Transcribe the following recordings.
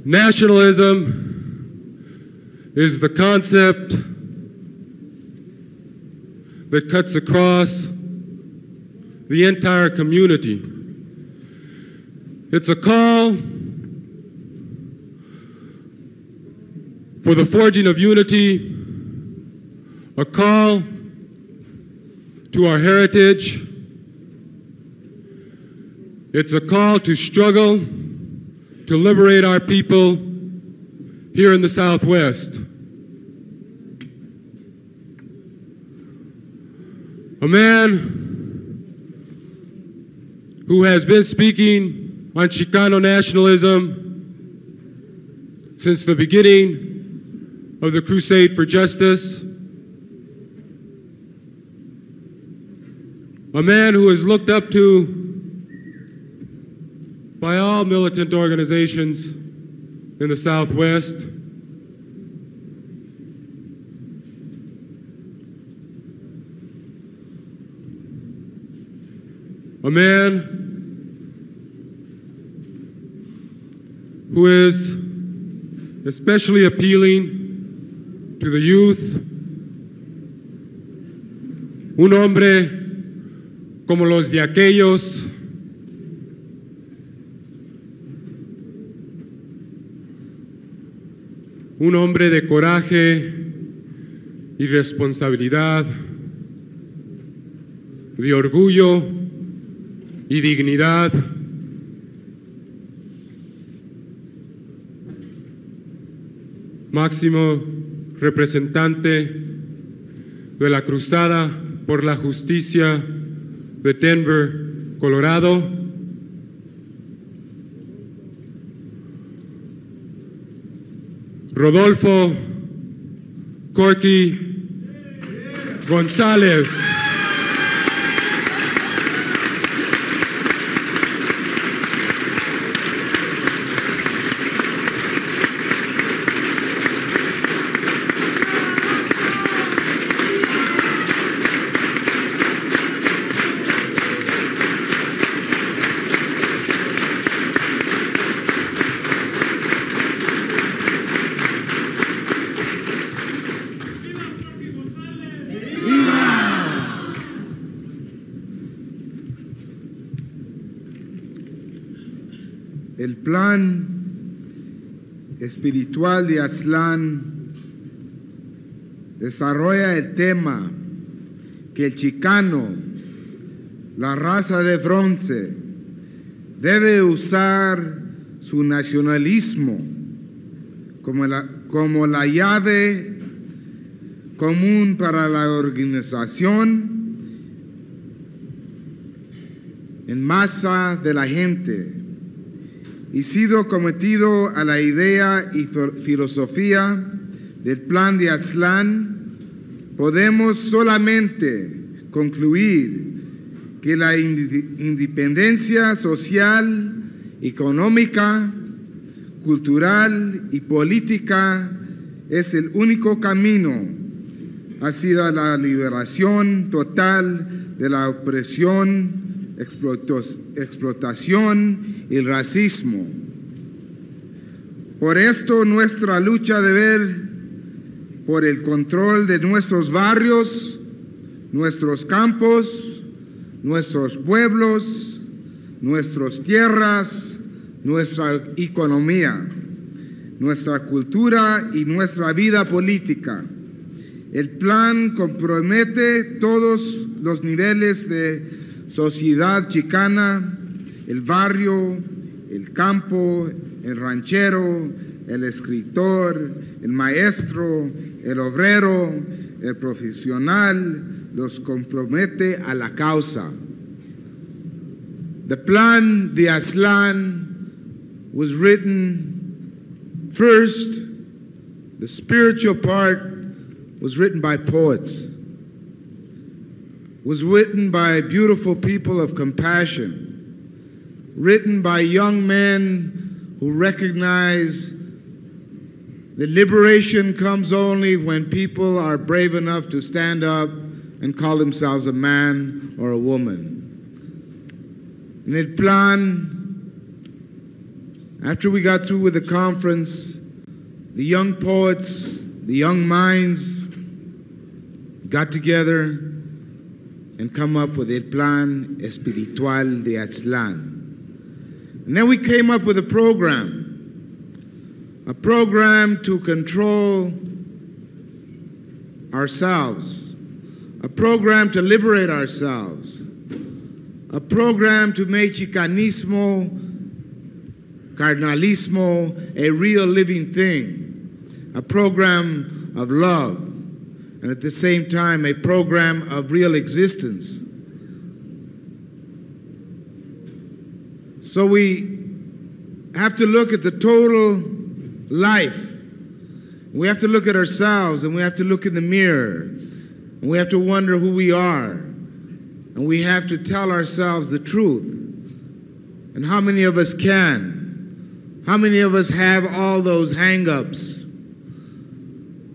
Nationalism is the concept that cuts across the entire community. It's a call for the forging of unity, a call to our heritage. It's a call to struggle, to liberate our people here in the Southwest. A man who has been speaking on Chicano nationalism since the beginning of the crusade for justice. A man who is looked up to by all militant organizations in the Southwest. A man who is especially appealing to the youth. Un hombre como los de aquellos un hombre de coraje y responsabilidad, de orgullo y dignidad. Máximo representante de la Cruzada por la Justicia de Denver, Colorado. Rodolfo Corky Gonzales. El plan espiritual de Aztlan desarrolla el tema que el chicano, la raza de bronce, debe usar su nacionalismo como la llave común para la organización en masa de la gente. Y sido cometido a la idea y filosofía del plan de Aztlan, podemos solamente concluir que la independencia social, económica, cultural y política es el único camino hacia la liberación total de la opresión, explotación y el racismo. Por esto nuestra lucha debe ver por el control de nuestros barrios, nuestros campos, nuestros pueblos, nuestras tierras, nuestra economía, nuestra cultura y nuestra vida política. El plan compromete todos los niveles de sociedad chicana, el barrio, el campo, el ranchero, el escritor, el maestro, el obrero, el profesional, los compromete a la causa. The plan de Aztlan was written first, the spiritual part was written by poets, was written by beautiful people of compassion, written by young men who recognize that liberation comes only when people are brave enough to stand up and call themselves a man or a woman. En el plan After we got through with the conference, the young poets, the young minds got together and come up with El Plan Espiritual de Aztlan. And then we came up with a program to control ourselves, a program to liberate ourselves, a program to make Chicanismo, Carnalismo a real living thing, a program of love, and at the same time a program of real existence. So we have to look at the total life. We have to look at ourselves, and we have to look in the mirror, and we have to wonder who we are, and we have to tell ourselves the truth. And how many of us can? How many of us have all those hang-ups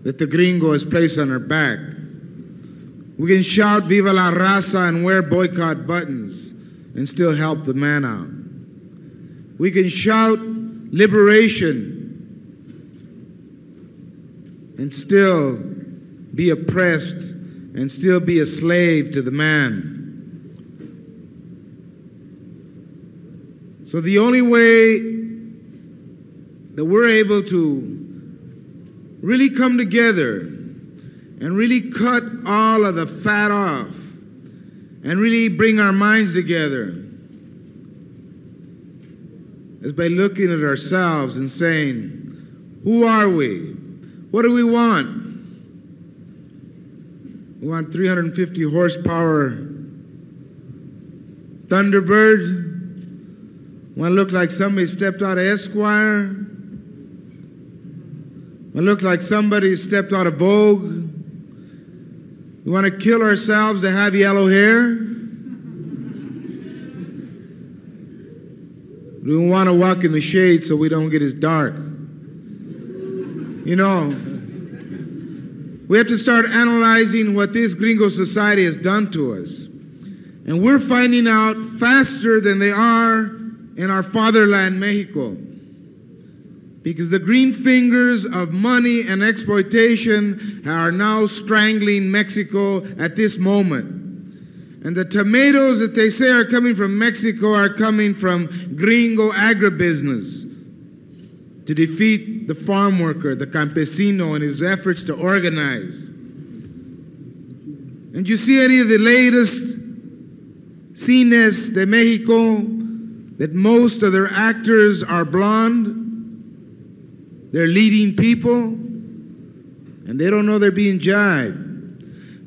that the gringo has placed on our back? We can shout Viva la Raza and wear boycott buttons and still help the man out. We can shout liberation and still be oppressed and still be a slave to the man. So the only way that we're able to really come together and really cut all of the fat off and really bring our minds together is by looking at ourselves and saying, who are we? What do we want? We want 350 horsepower Thunderbird? Want to look like somebody stepped out of Esquire? Want to look like somebody stepped out of Vogue? We want to kill ourselves to have yellow hair? We want to walk in the shade so we don't get as dark. You know, we have to start analyzing what this gringo society has done to us. And we're finding out faster than they are in our fatherland, Mexico. Because the green fingers of money and exploitation are now strangling Mexico at this moment. And the tomatoes that they say are coming from Mexico are coming from gringo agribusiness to defeat the farm worker, the campesino, in his efforts to organize. And you see any of the latest cines de Mexico that most of their actors are blonde? They're leading people, and they don't know they're being jibed.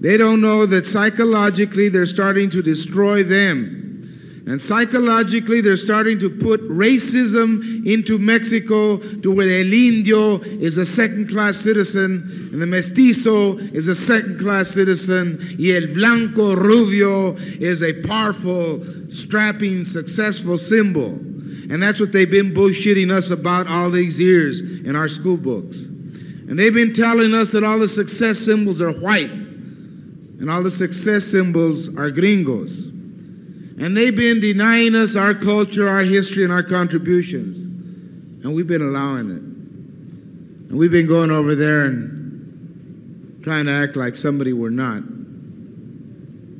They don't know that psychologically they're starting to destroy them. And psychologically they're starting to put racism into Mexico to where el indio is a second-class citizen and the mestizo is a second-class citizen y el blanco rubio is a powerful, strapping, successful symbol. And that's what they've been bullshitting us about all these years in our school books. And they've been telling us that all the success symbols are white and all the success symbols are gringos. And they've been denying us our culture, our history, and our contributions. And we've been allowing it. And we've been going over there and trying to act like somebody we're not.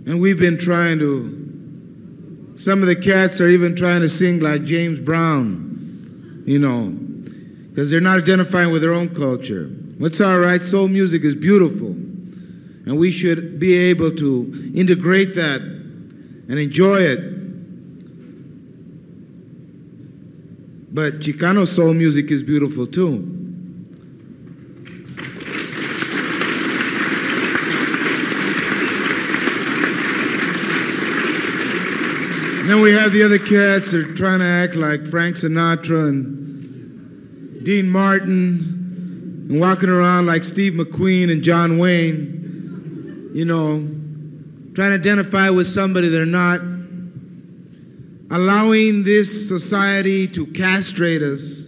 And we've been trying to, some of the cats are even trying to sing like James Brown, you know, because they're not identifying with their own culture. It's all right, soul music is beautiful. And we should be able to integrate that and enjoy it. But Chicano soul music is beautiful too. And then we have the other cats that are trying to act like Frank Sinatra and Dean Martin and walking around like Steve McQueen and John Wayne. You know, trying to identify with somebody they're not, allowing this society to castrate us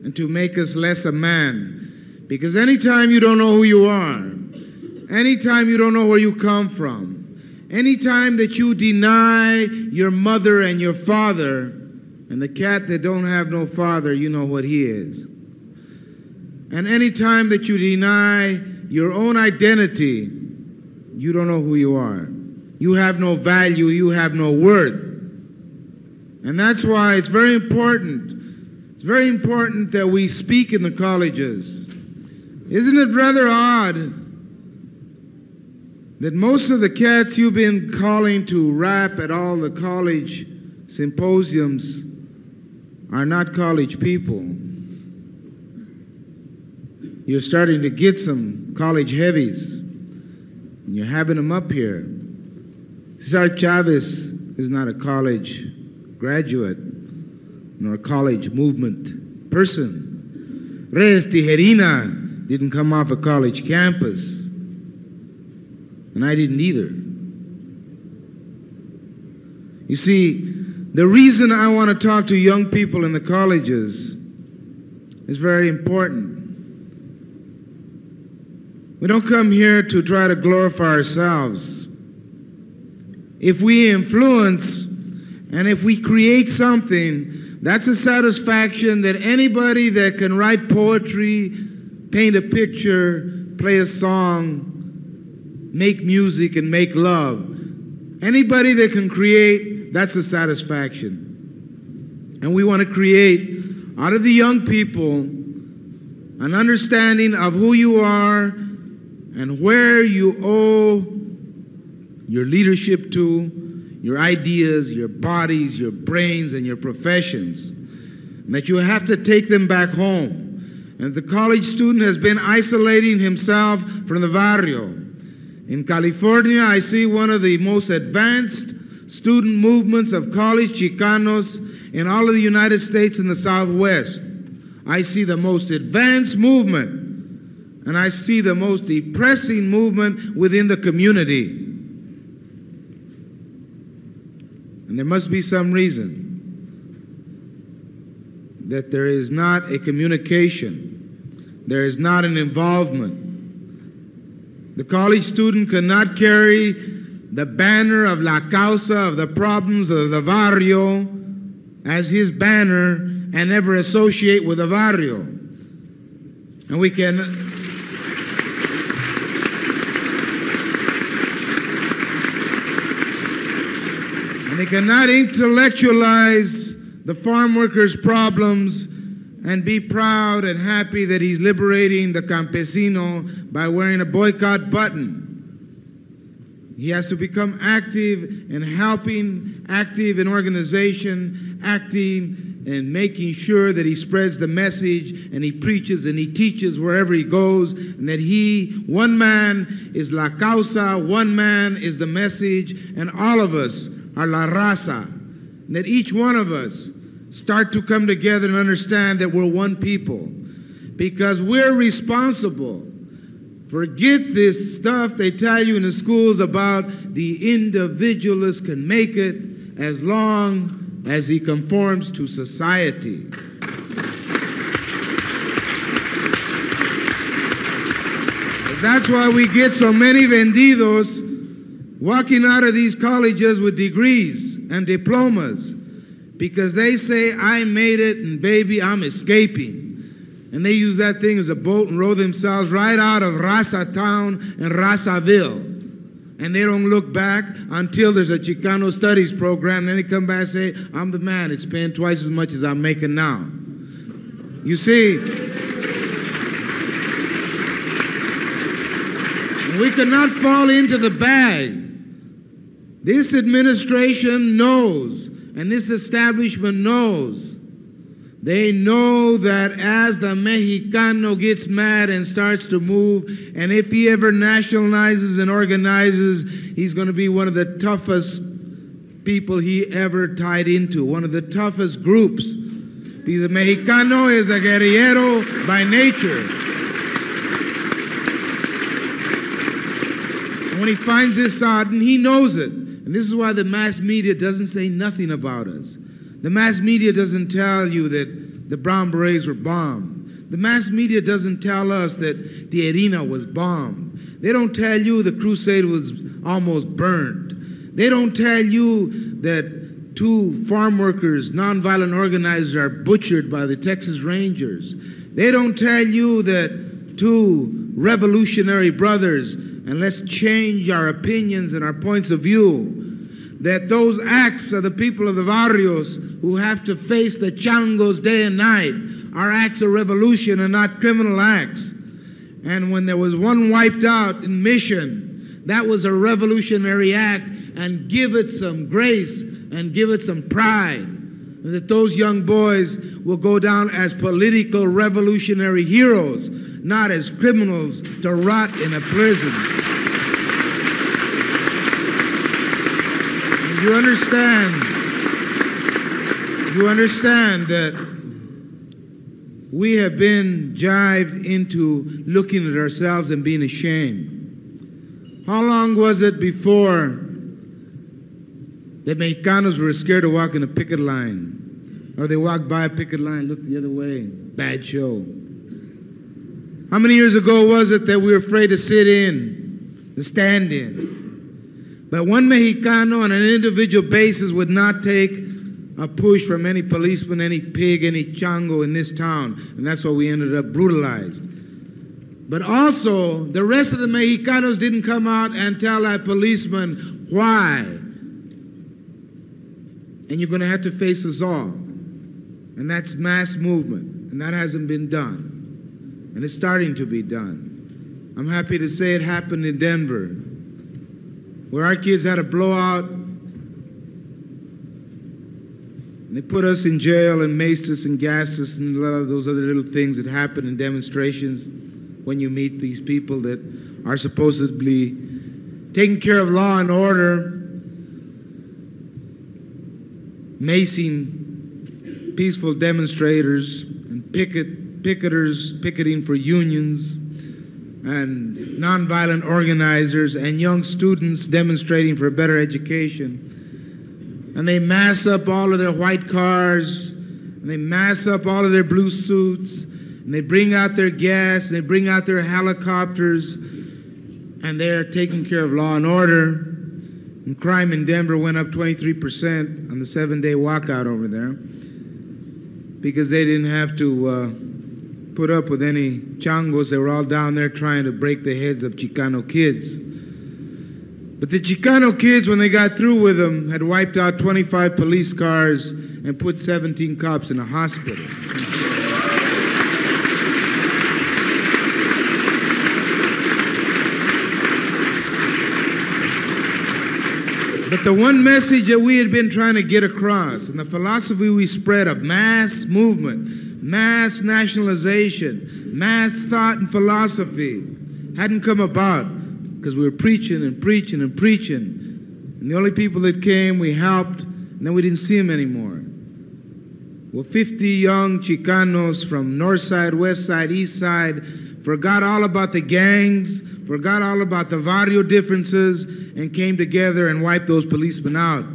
and to make us less a man. Because anytime you don't know who you are, anytime you don't know where you come from, anytime that you deny your mother and your father, And the cat that don't have no father, you know what he is. And any time that you deny your own identity, you don't know who you are. You have no value, you have no worth. And that's why it's very important. It's very important that we speak in the colleges. Isn't it rather odd that most of the cats you've been calling to rap at all the college symposiums are not college people? You're starting to get some college heavies, and you're having them up here. Cesar Chavez is not a college graduate, nor a college movement person. Reyes Tijerina didn't come off a college campus, and I didn't either. You see, the reason I want to talk to young people in the colleges is very important. We don't come here to try to glorify ourselves. If we influence and if we create something, that's a satisfaction that anybody that can write poetry, paint a picture, play a song, make music, and make love, anybody that can create, that's a satisfaction. And we want to create out of the young people an understanding of who you are and where you owe your leadership to, your ideas, your bodies, your brains, and your professions, and that you have to take them back home. And the college student has been isolating himself from the barrio. In California, I see one of the most advanced student movements of college Chicanos in all of the United States and the Southwest. I see the most advanced movement, and I see the most depressing movement within the community. And there must be some reason that there is not a communication, there is not an involvement. The college student cannot carry the banner of la causa, of the problems of the barrio, as his banner and never associate with the barrio. And we can... And he cannot intellectualize the farm workers' problems and be proud and happy that he's liberating the campesino by wearing a boycott button. He has to become active in helping, active in organization, acting in making sure that he spreads the message and he preaches and he teaches wherever he goes, and that one man is la causa, one man is the message, and all of us are la raza. And that each one of us start to come together and understand that we're one people, because we're responsible. Forget this stuff they tell you in the schools about the individualist can make it as long as he conforms to society. That's why we get so many vendidos walking out of these colleges with degrees and diplomas, because they say, I made it and baby, I'm escaping. And they use that thing as a boat and row themselves right out of Raza town and Razaville. And they don't look back until there's a Chicano studies program. Then they come back and say, I'm the man, it's paying twice as much as I'm making now. You see, we cannot fall into the bag. This administration knows, and this establishment knows. They know that as the Mexicano gets mad and starts to move, and if he ever nationalizes and organizes, he's going to be one of the toughest people he ever tied into, one of the toughest groups. Because the Mexicano is a guerrillero by nature. And when he finds this out, and he knows it, and this is why the mass media doesn't say nothing about us. The mass media doesn't tell you that the Brown Berets were bombed. The mass media doesn't tell us that the arena was bombed. They don't tell you the crusade was almost burned. They don't tell you that 2 farm workers, nonviolent organizers, are butchered by the Texas Rangers. They don't tell you that 2 revolutionary brothers, and let's change our opinions and our points of view, that those acts of the people of the barrios who have to face the changos day and night are acts of revolution and not criminal acts. And when there was one wiped out in Mission, that was a revolutionary act, and give it some grace and give it some pride. And that those young boys will go down as political revolutionary heroes, not as criminals to rot in a prison. And you understand that we have been jived into looking at ourselves and being ashamed. How long was it before that Mexicanos were scared to walk in a picket line? Or they walked by a picket line, looked the other way? Bad show. How many years ago was it that we were afraid to sit in, to stand in? But one Mexicano on an individual basis would not take a push from any policeman, any pig, any chango in this town. And that's why we ended up brutalized. But also, the rest of the Mexicanos didn't come out and tell that policeman why. And you're going to have to face us all. And that's mass movement. And that hasn't been done. And it's starting to be done. I'm happy to say it happened in Denver, where our kids had a blowout. And they put us in jail and maced us and gassed us and a lot of those other little things that happen in demonstrations when you meet these people that are supposedly taking care of law and order, macing peaceful demonstrators and picketers picketing for unions and nonviolent organizers and young students demonstrating for a better education. And they mass up all of their white cars, and they mass up all of their blue suits, and they bring out their gas, and they bring out their helicopters, and they're taking care of law and order. And crime in Denver went up 23% on the 7-day walkout over there because they didn't have to put up with any changos. They were all down there trying to break the heads of Chicano kids. But the Chicano kids, when they got through with them, had wiped out 25 police cars and put 17 cops in a hospital. But the one message that we had been trying to get across, and the philosophy we spread of mass movement, mass nationalization, mass thought and philosophy, hadn't come about because we were preaching and preaching and preaching. And the only people that came, we helped, and then we didn't see them anymore. Well, 50 young Chicanos from north side, west side, east side forgot all about the gangs, forgot all about the barrio differences, and came together and wiped those policemen out.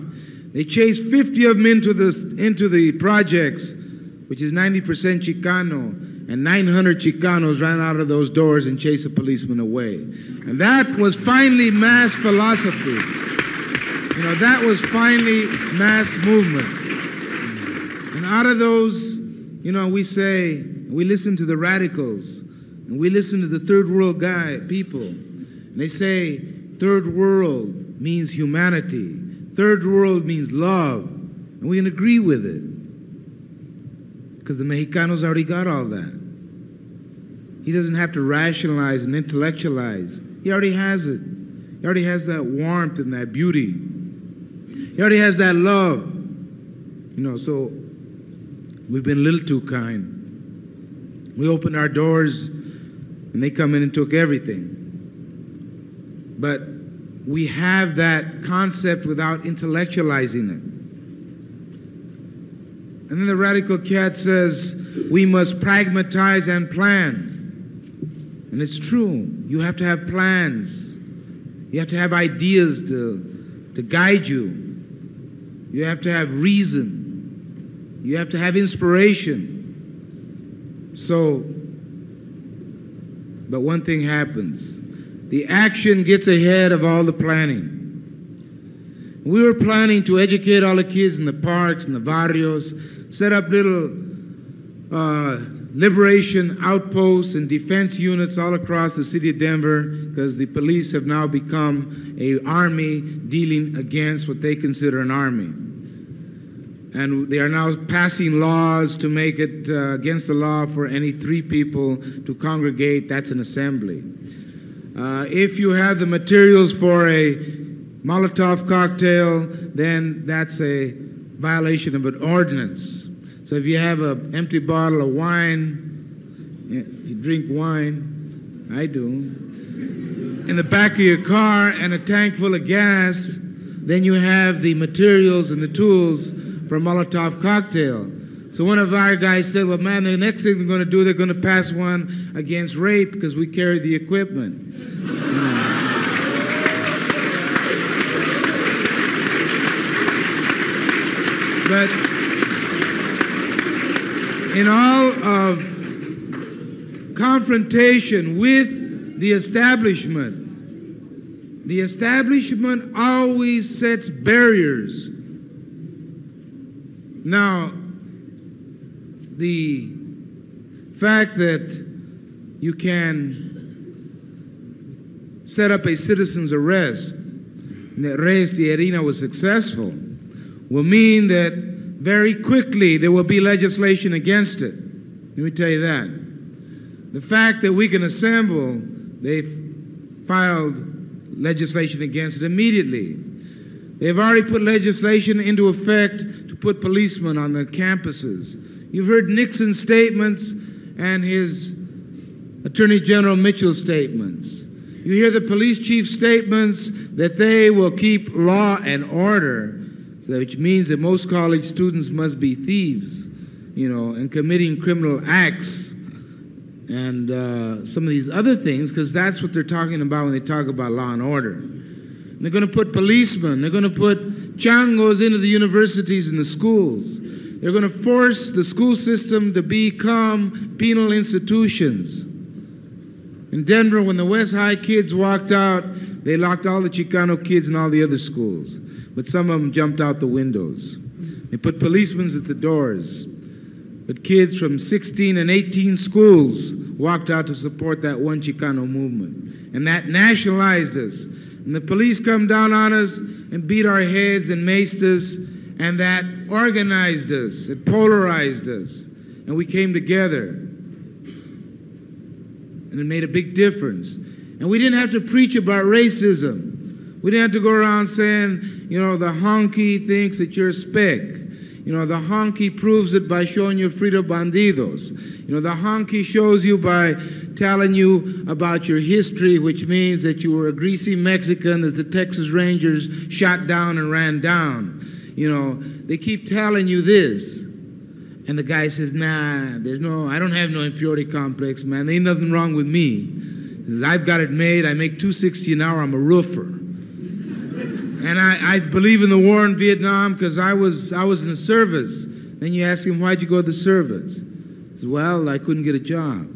They chased 50 of them into the projects, which is 90% Chicano, and 900 Chicanos ran out of those doors and chased a policeman away. And that was finally mass philosophy. You know, that was finally mass movement. And out of those, you know, we listen to the radicals, and we listen to the third world people. And they say, third world means humanity. Third world means love. And we can agree with it. Because the Mexicanos already got all that. He doesn't have to rationalize and intellectualize. He already has it. He already has that warmth and that beauty. He already has that love. You know, so we've been a little too kind. We opened our doors and they come in and took everything. But we have that concept without intellectualizing it. And then the radical cat says, we must pragmatize and plan. And it's true. You have to have plans. You have to have ideas to guide you. You have to have reason. You have to have inspiration. So, but one thing happens. The action gets ahead of all the planning. We were planning to educate all the kids in the parks and the barrios, set up little liberation outposts and defense units all across the city of Denver, because the police have now become an army dealing against what they consider an army. And they are now passing laws to make it against the law for any 3 people to congregate. That's an assembly. If you have the materials for a Molotov cocktail, then that's a violation of an ordinance. So if you have an empty bottle of wine, if you drink wine, I do, in the back of your car and a tank full of gas, then you have the materials and the tools for a Molotov cocktail. So one of our guys said, well, man, the next thing they're going to do, they're going to pass one against rape because we carry the equipment. But in all of confrontation with the establishment always sets barriers. Now, the fact that you can set up a citizen's arrest, and that Reyes Tierina was successful, will mean that very quickly there will be legislation against it. Let me tell you that. The fact that we can assemble, they filed legislation against it immediately. They've already put legislation into effect to put policemen on the campuses. You've heard Nixon's statements and his Attorney General Mitchell's statements. You hear the police chief's statements that they will keep law and order, so which means that most college students must be thieves, and committing criminal acts and some of these other things, because that's what they're talking about when they talk about law and order. And they're going to put policemen, they're going to put changos into the universities and the schools. They're going to force the school system to become penal institutions. In Denver, when the West High kids walked out, they locked all the Chicano kids in all the other schools. But some of them jumped out the windows. They put policemen at the doors. But kids from 16 and 18 schools walked out to support that one Chicano movement. And that nationalized us. And the police come down on us and beat our heads and maced us. And that organized us. It polarized us. And we came together. And it made a big difference. And we didn't have to preach about racism. We didn't have to go around saying, the honky thinks that you're a speck. The honky proves it by showing you Frito Bandidos. The honky shows you by telling you about your history, which means that you were a greasy Mexican that the Texas Rangers shot down and ran down. They keep telling you this. And the guy says, nah, I don't have no inferiority complex, man. There ain't nothing wrong with me. He says, I've got it made. I make $260 an hour. I'm a roofer. And I believe in the war in Vietnam because I was in the service. Then you ask him, why'd you go to the service? He says, well, I couldn't get a job.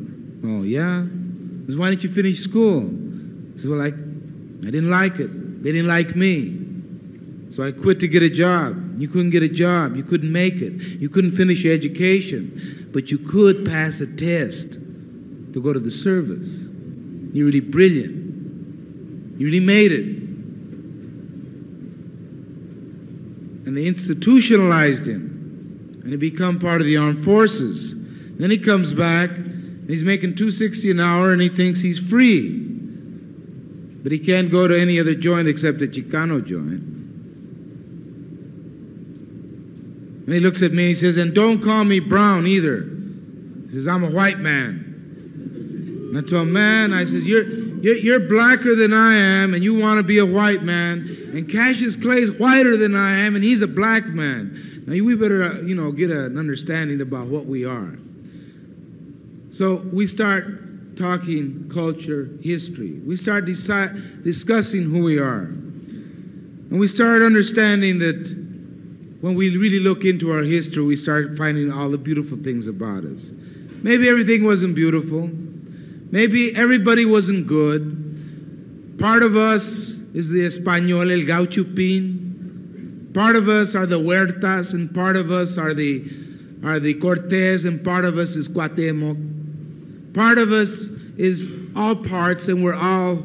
Oh, yeah? He says, why didn't you finish school? He says, well, I didn't like it. They didn't like me. So I quit to get a job. You couldn't get a job. You couldn't make it. You couldn't finish your education. But you could pass a test to go to the service. You're really brilliant. You really made it. And they institutionalized him. And he became part of the armed forces. Then he comes back, and he's making $260 an hour, and he thinks he's free. But he can't go to any other joint except a Chicano joint. And he looks at me and he says, and don't call me brown either. He says, I'm a white man. And I told him, man, I says, you're blacker than I am, and you want to be a white man. And Cassius Clay's whiter than I am, and he's a black man. Now, we better, get an understanding about what we are. So we start talking culture, history. We start discussing who we are. And we start understanding that when we really look into our history, we start finding all the beautiful things about us. Maybe everything wasn't beautiful. Maybe everybody wasn't good. Part of us is the Español, el gauchupín. Part of us are the Huertas, and part of us are the Cortés, and part of us is Cuauhtémoc. Part of us is all parts, and we're all,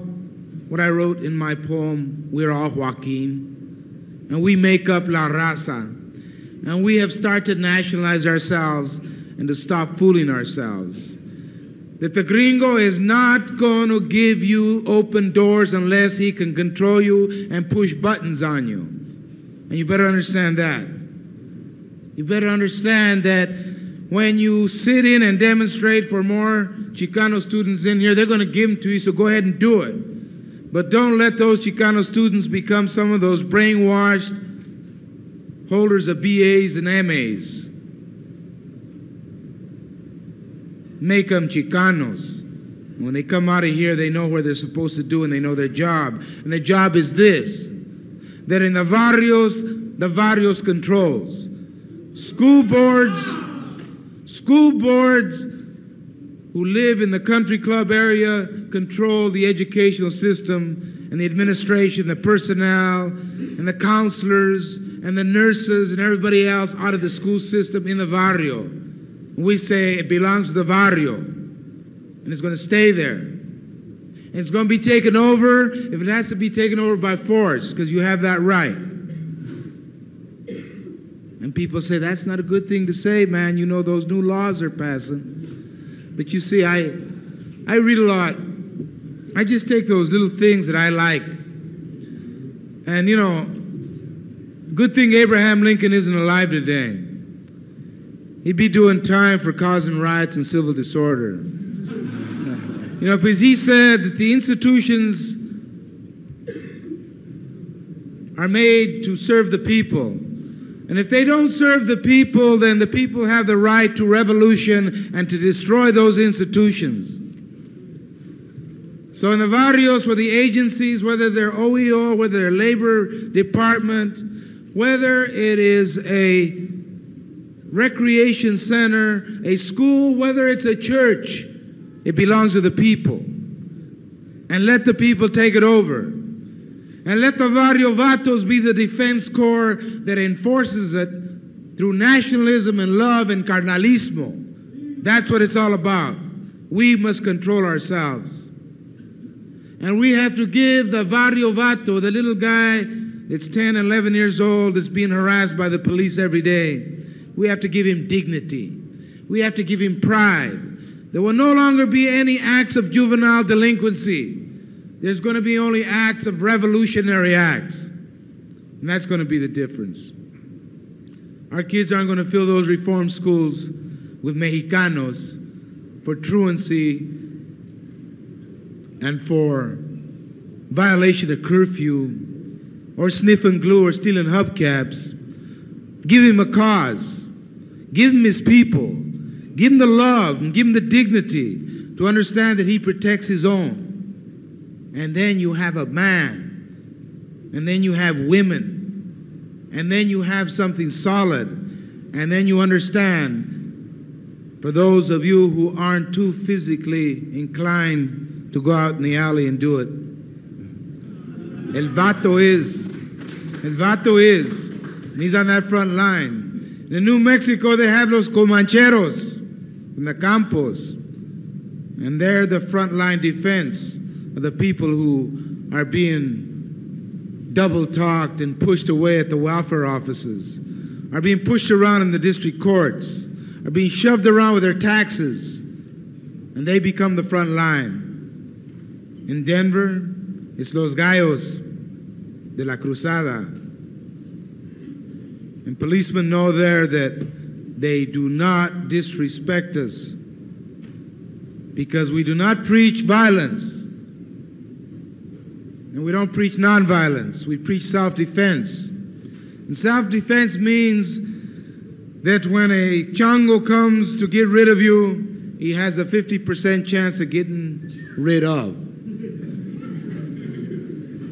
what I wrote in my poem, we're all Joaquin. And we make up La Raza. And we have started to nationalize ourselves and to stop fooling ourselves. That the gringo is not going to give you open doors unless he can control you and push buttons on you. And you better understand that. You better understand that when you sit in and demonstrate for more Chicano students in here, they're going to give them to you, so go ahead and do it. But don't let those Chicano students become some of those brainwashed holders of BAs and MAs. Make them Chicanos. When they come out of here, they know what they're supposed to do and they know their job. And their job is this, that in the barrios controls. School boards who live in the country club area control the educational system and the administration, the personnel, and the counselors, and the nurses, and everybody else out of the school system in the barrio. We say it belongs to the barrio, and it's going to stay there. And it's going to be taken over if it has to be taken over by force, because you have that right. And people say, that's not a good thing to say, man. You know, those new laws are passing. But you see, I read a lot. I just take those little things that I like. And, you know, good thing Abraham Lincoln isn't alive today. He'd be doing time for causing riots and civil disorder. You know, because he said that the institutions are made to serve the people. And if they don't serve the people, then the people have the right to revolution and to destroy those institutions. So in the barrios, where the agencies, whether they're OEO, whether they're labor department, whether it is a recreation center, a school, whether it's a church, it belongs to the people. And let the people take it over. And let the Barrio Vatos be the defense corps that enforces it through nationalism and love and carnalismo. That's what it's all about. We must control ourselves. And we have to give the Barrio Vato, the little guy that's 10, 11 years old, that's being harassed by the police every day, we have to give him dignity. We have to give him pride. There will no longer be any acts of juvenile delinquency. There's going to be only acts of revolutionary acts. And that's going to be the difference. Our kids aren't going to fill those reform schools with Mexicanos for truancy and for violation of curfew or sniffing glue or stealing hubcaps. Give him a cause. Give him his people. Give him the love and give him the dignity to understand that he protects his own. And then you have a man, and then you have women, and then you have something solid, and then you understand, for those of you who aren't too physically inclined to go out in the alley and do it, El Vato is, and he's on that front line. In New Mexico, they have los comancheros in the campos, and they're the frontline defense of the people who are being double-talked and pushed away at the welfare offices, are being pushed around in the district courts, are being shoved around with their taxes, and they become the front line. In Denver, it's Los Gallos de la Cruzada. And policemen know there that they do not disrespect us because we do not preach violence. And we don't preach nonviolence. We preach self-defense. And self-defense means that when a chango comes to get rid of you, he has a 50% chance of getting rid of.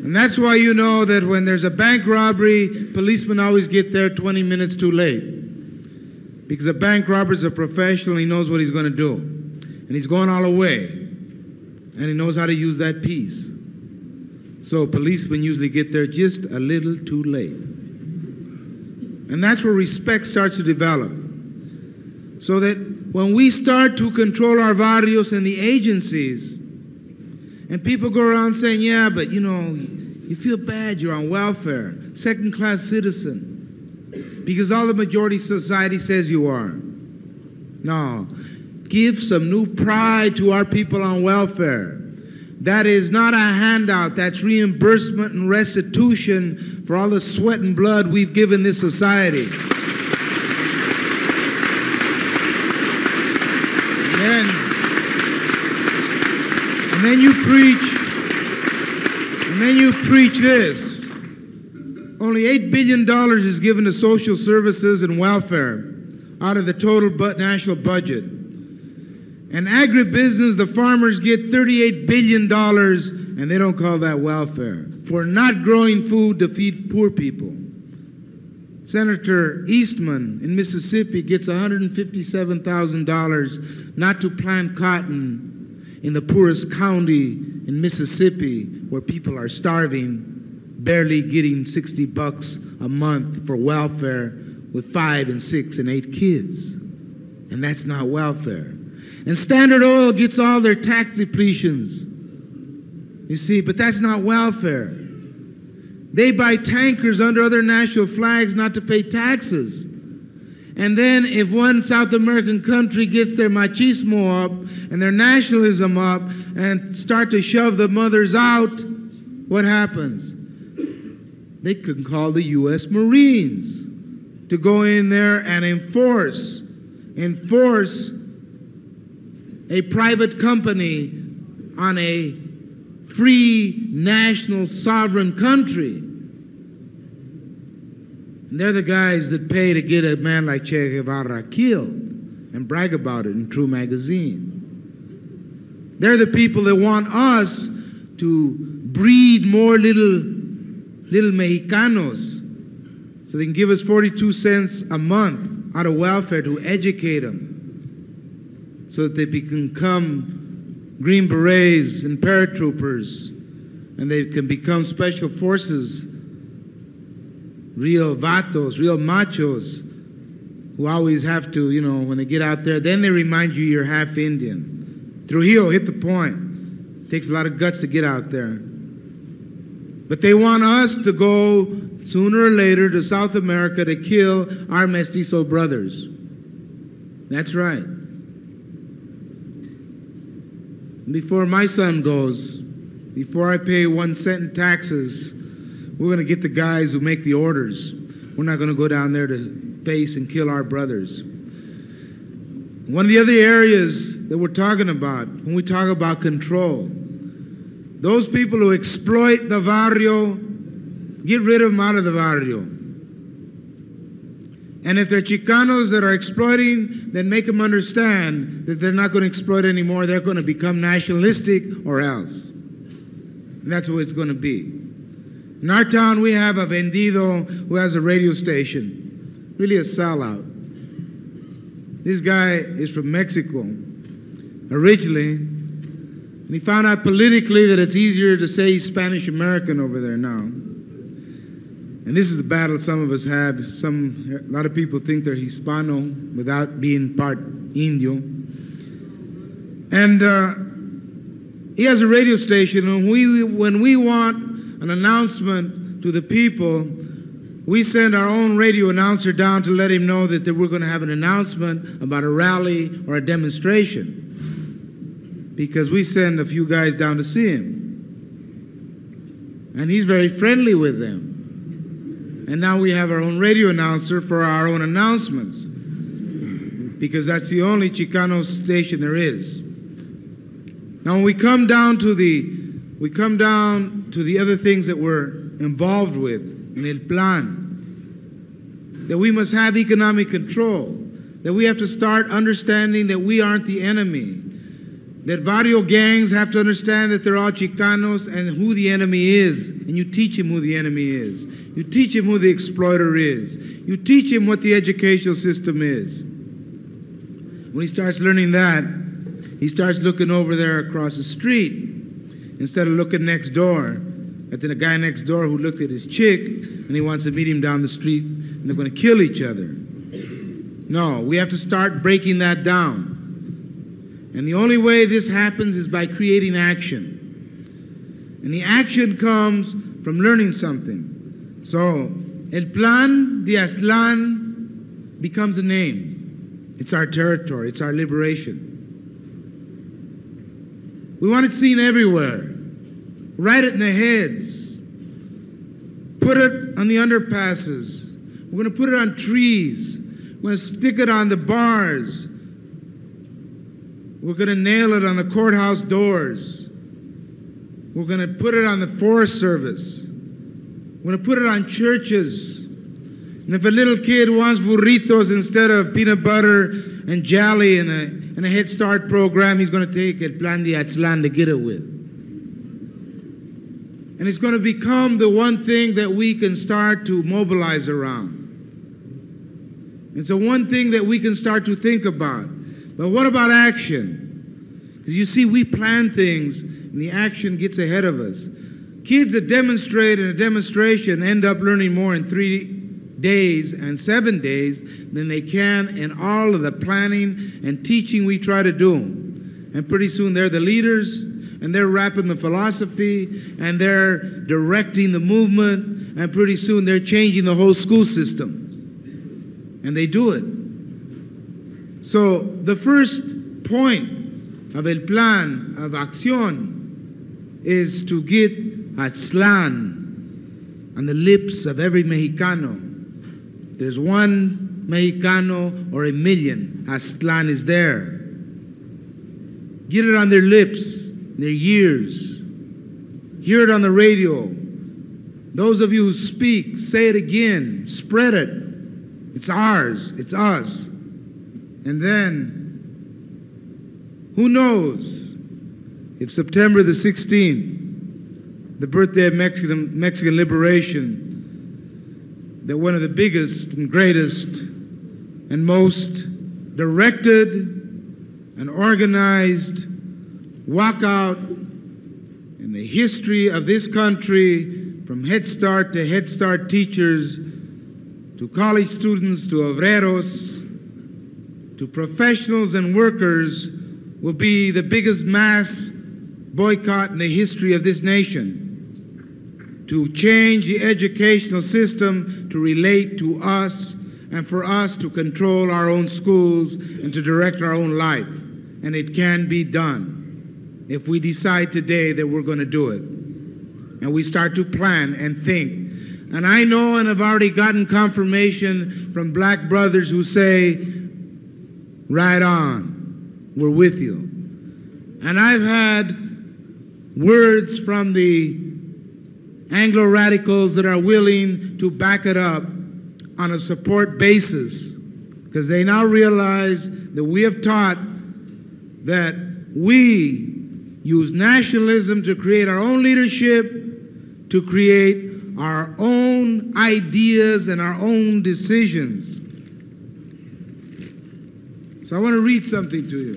And that's why you know that when there's a bank robbery, policemen always get there 20 minutes too late. Because a bank robber is a professional, he knows what he's going to do. And he's going all the way. And he knows how to use that piece. So policemen usually get there just a little too late. And that's where respect starts to develop. So that when we start to control our barrios and the agencies, and people go around saying, yeah, but you know, you feel bad, you're on welfare, second-class citizen, because all the majority society says you are. No, give some new pride to our people on welfare. That is not a handout, that's reimbursement and restitution for all the sweat and blood we've given this society. And then you preach this. Only $8 billion is given to social services and welfare out of the total national budget. And agribusiness, the farmers get $38 billion, and they don't call that welfare, for not growing food to feed poor people. Senator Eastman in Mississippi gets $157,000 not to plant cotton in the poorest county in Mississippi, where people are starving, barely getting $60 a month for welfare with 5 and 6 and 8 kids. And that's not welfare. And Standard Oil gets all their tax depletions. You see, but that's not welfare. They buy tankers under other national flags not to pay taxes. And then if one South American country gets their machismo up and their nationalism up and start to shove the mothers out, what happens? They can call the U.S. Marines to go in there and enforce a private company on a free national sovereign country. And they're the guys that pay to get a man like Che Guevara killed and brag about it in True magazine. They're the people that want us to breed more little Mexicanos so they can give us 42 cents a month out of welfare to educate them so that they can become Green Berets and paratroopers, and they can become special forces, real vatos, real machos, who always have to, you know, when they get out there, then they remind you you're half Indian. Trujillo hit the point. It takes a lot of guts to get out there. But they want us to go sooner or later to South America to kill our mestizo brothers. That's right. Before my son goes, before I pay 1 cent in taxes, we're going to get the guys who make the orders. We're not going to go down there to face and kill our brothers. One of the other areas that we're talking about, when we talk about control, those people who exploit the barrio, get rid of them out of the barrio. And if they're Chicanos that are exploiting, then make them understand that they're not going to exploit anymore. They're going to become nationalistic or else. And that's what it's going to be. In our town, we have a vendido who has a radio station. Really a sellout. This guy is from Mexico originally. And he found out politically that it's easier to say he's Spanish American over there now. And this is the battle some of us have. A lot of people think they're Hispano without being part Indio. And he has a radio station, and when we want an announcement to the people, we send our own radio announcer down to let him know that we're going to have an announcement about a rally or a demonstration. Because we send a few guys down to see him. And he's very friendly with them. And now we have our own radio announcer for our own announcements, because that's the only Chicano station there is. Now when we come down to the other things that we're involved with in El Plan, that we must have economic control, that we have to start understanding that we aren't the enemy, that barrio gangs have to understand that they're all Chicanos and who the enemy is, and you teach him who the enemy is. You teach him who the exploiter is. You teach him what the educational system is. When he starts learning that, he starts looking over there across the street instead of looking next door at the guy next door who looked at his chick and he wants to meet him down the street and they're going to kill each other. No, we have to start breaking that down. And the only way this happens is by creating action. And the action comes from learning something. So, El Plan de Aztlan becomes a name. It's our territory. It's our liberation. We want it seen everywhere. Write it in the heads. Put it on the underpasses. We're going to put it on trees. We're going to stick it on the bars. We're going to nail it on the courthouse doors. We're going to put it on the Forest Service. We're going to put it on churches. And if a little kid wants burritos instead of peanut butter and jelly and a Head Start program, he's going to take El Plan de Aztlan to get it with. And it's going to become the one thing that we can start to mobilize around. It's the one thing that we can start to think about. But what about action? Because you see, we plan things, and the action gets ahead of us. Kids that demonstrate in a demonstration end up learning more in 3 days and 7 days than they can in all of the planning and teaching we try to do. And pretty soon they're the leaders, and they're wrapping the philosophy, and they're directing the movement, and pretty soon they're changing the whole school system. And they do it. So the first point of El Plan of Acción is to get Aztlan on the lips of every Mexicano. If there's one Mexicano or a million, Aztlan is there. Get it on their lips, their ears. Hear it on the radio. Those of you who speak, say it again. Spread it. It's ours. It's us. And then, who knows if September the 16th, the birthday of Mexican liberation, that one of the biggest and greatest and most directed and organized walkout in the history of this country, from Head Start to Head Start teachers, to college students, to obreros, to professionals and workers, will be the biggest mass boycott in the history of this nation. To change the educational system to relate to us and for us to control our own schools and to direct our own life. And it can be done if we decide today that we're going to do it. And we start to plan and think. And I know and have already gotten confirmation from black brothers who say, right on, we're with you. And I've had words from the Anglo-radicals that are willing to back it up on a support basis, because they now realize that we have taught that we use nationalism to create our own leadership, to create our own ideas and our own decisions. So I want to read something to you.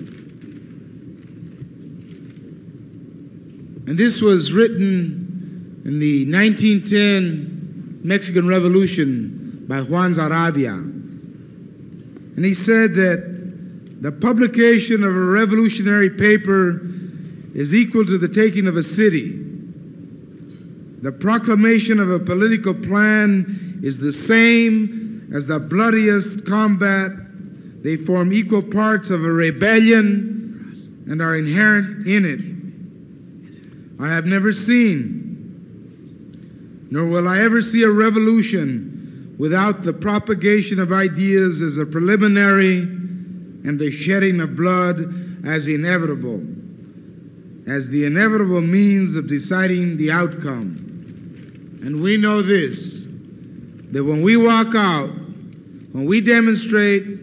And this was written in the 1910 Mexican Revolution by Juan Saravia. And he said that the publication of a revolutionary paper is equal to the taking of a city. The proclamation of a political plan is the same as the bloodiest combat. They form equal parts of a rebellion and are inherent in it. I have never seen, nor will I ever see, a revolution without the propagation of ideas as a preliminary and the shedding of blood as inevitable, as the inevitable means of deciding the outcome. And we know this, that when we walk out, when we demonstrate,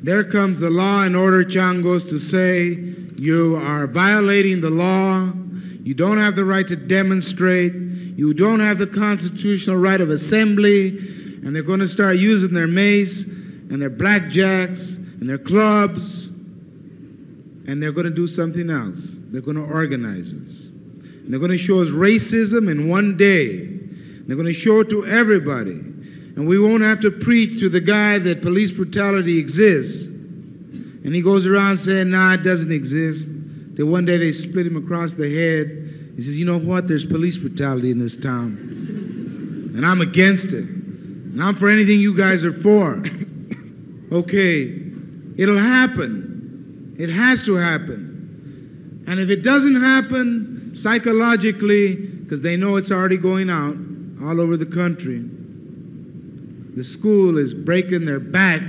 there comes the law and order changos to say, you are violating the law, you don't have the right to demonstrate, you don't have the constitutional right of assembly, and they're going to start using their mace and their blackjacks and their clubs, and they're going to do something else. They're going to organize us. And they're going to show us racism in one day. They're going to show it to everybody. And And we won't have to preach to the guy that police brutality exists. And he goes around saying, nah, it doesn't exist. Then one day they split him across the head. He says, you know what? There's police brutality in this town. And I'm against it. And I'm for anything you guys are for. Okay, it'll happen. It has to happen. And if it doesn't happen, psychologically, because they know it's already going out all over the country, the school is breaking their back,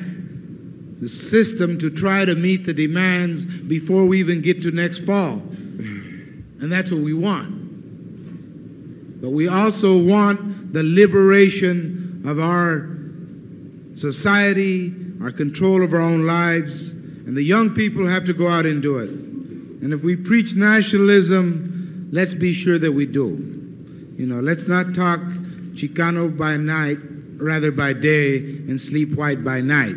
the system, to try to meet the demands before we even get to next fall. And that's what we want. But we also want the liberation of our society, our control of our own lives, and the young people have to go out and do it. And if we preach nationalism, let's be sure that we do. You know, let's not talk Chicano by night, rather by day, and sleep white by night.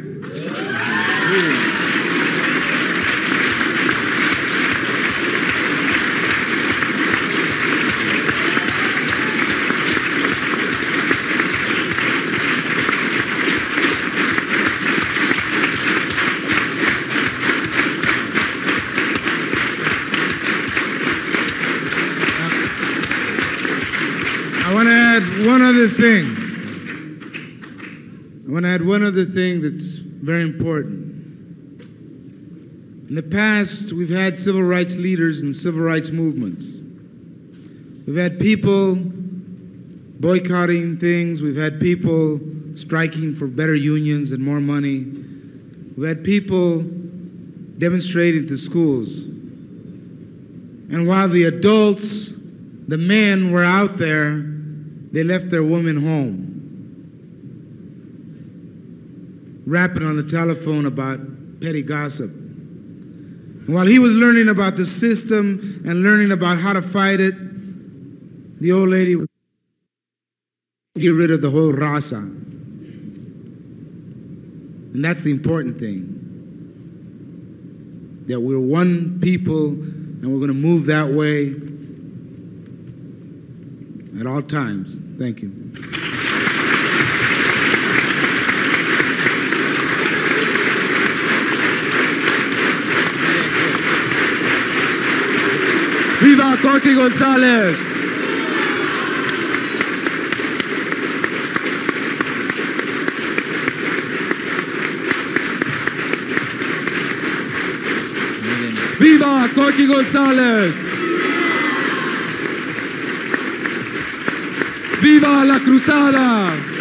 I want to add one other thing that's very important. In the past, we've had civil rights leaders and civil rights movements. We've had people boycotting things. We've had people striking for better unions and more money. We've had people demonstrating to schools. And while the adults, the men, were out there, they left their women home, rapping on the telephone about petty gossip. And while he was learning about the system and learning about how to fight it, the old lady would get rid of the whole Raza. And that's the important thing, that we're one people and we're going to move that way at all times. Thank you. Viva Corky Gonzales! Viva Corky Gonzales! Viva la cruzada!